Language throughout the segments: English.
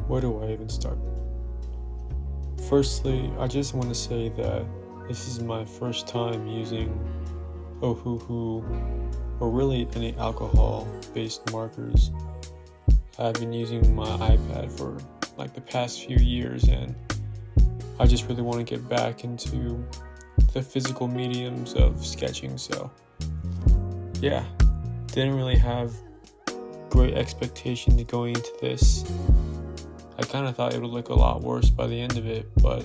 Where do I even start? Firstly, I just want to say that this is my first time using Ohuhu or really any alcohol-based markers. I've been using my iPad for like the past few years, and I just really want to get back into the physical mediums of sketching. So yeah, didn't really have great expectations going into this. I kind of thought it would look a lot worse by the end of it, but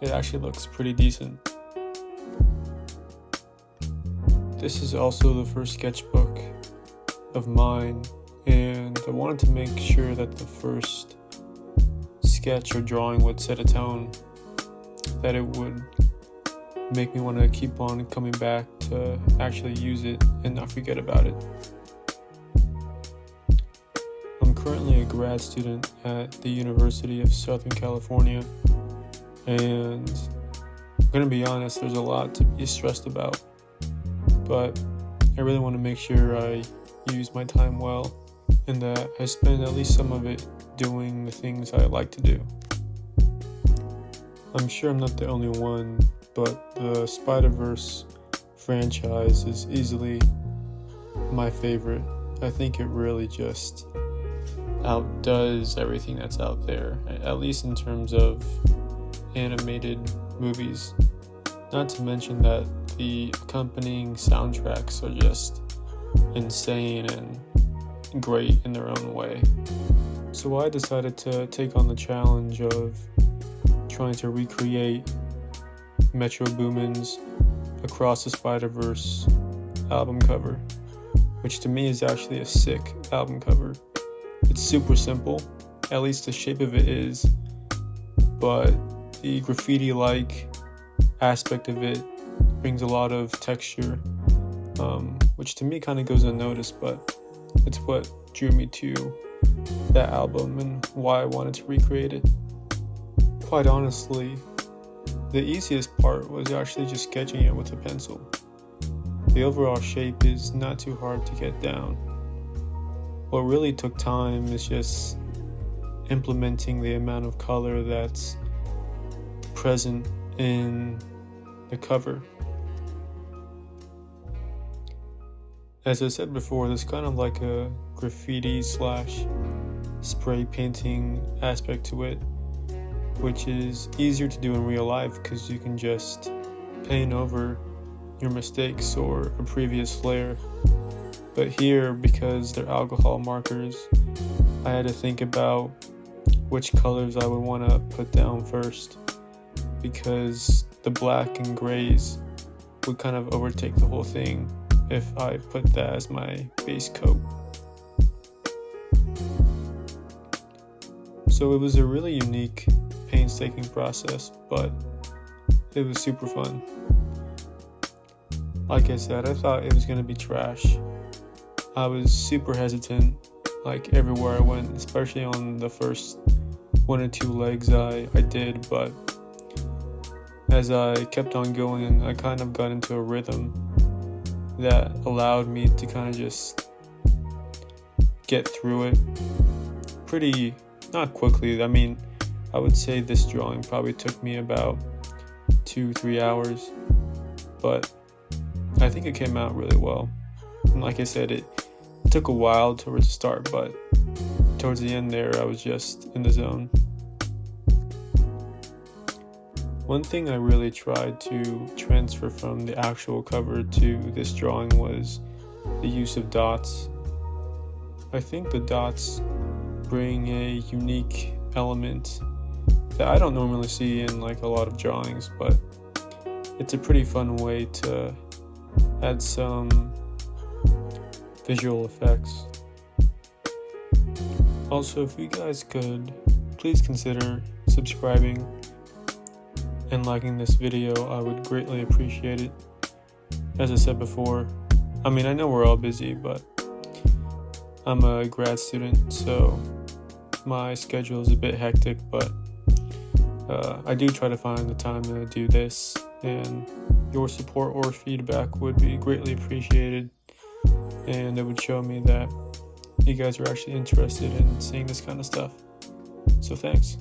it actually looks pretty decent. This is also the first sketchbook of mine, and I wanted to make sure that the first sketch or drawing would set a tone, that it would make me want to keep on coming back to actually use it and not forget about it. I'm currently a grad student at the University of Southern California, and I'm gonna be honest, there's a lot to be stressed about, but I really want to make sure I use my time well and that I spend at least some of it doing the things I like to do. I'm sure I'm not the only one, but the Spider-Verse franchise is easily my favorite. I think it really just outdoes everything that's out there, at least in terms of animated movies. Not to mention that the accompanying soundtracks are just insane and great in their own way. So I decided to take on the challenge of trying to recreate Metro Boomin's Across the Spider-Verse album cover, which to me is actually a sick album cover. It's super simple, at least the shape of it is, but the graffiti-like aspect of it brings a lot of texture, which to me kind of goes unnoticed, but it's what drew me to that album and why I wanted to recreate it. Quite honestly, the easiest part was actually just sketching it with a pencil. The overall shape is not too hard to get down. What really took time is just implementing the amount of color that's present in the cover. As I said before, there's kind of like a graffiti slash spray painting aspect to it, which is easier to do in real life because you can just paint over your mistakes or a previous layer. But here, because they're alcohol markers, I had to think about which colors I would want to put down first, because the black and grays would kind of overtake the whole thing if I put that as my base coat. So it was a really unique, painstaking process, but it was super fun. Like I said, I thought it was going to be trash. I was super hesitant, like everywhere I went, especially on the first one or two legs I did, but as I kept on going, I kind of got into a rhythm that allowed me to kind of just get through it pretty, not quickly. I mean, I would say this drawing probably took me about 2-3 hours, but I think it came out really well. And like I said, it took a while towards the start, but towards the end there, I was just in the zone. One thing I really tried to transfer from the actual cover to this drawing was the use of dots. I think the dots bring a unique element that I don't normally see in like a lot of drawings, but it's a pretty fun way to add some visual effects. Also, if you guys could please consider subscribing and liking this video, I would greatly appreciate it. As I said before, I mean, I know we're all busy, but I'm a grad student, so my schedule is a bit hectic, but I do try to find the time to do this, and your support or feedback would be greatly appreciated, and it would show me that you guys are actually interested in seeing this kind of stuff. So thanks.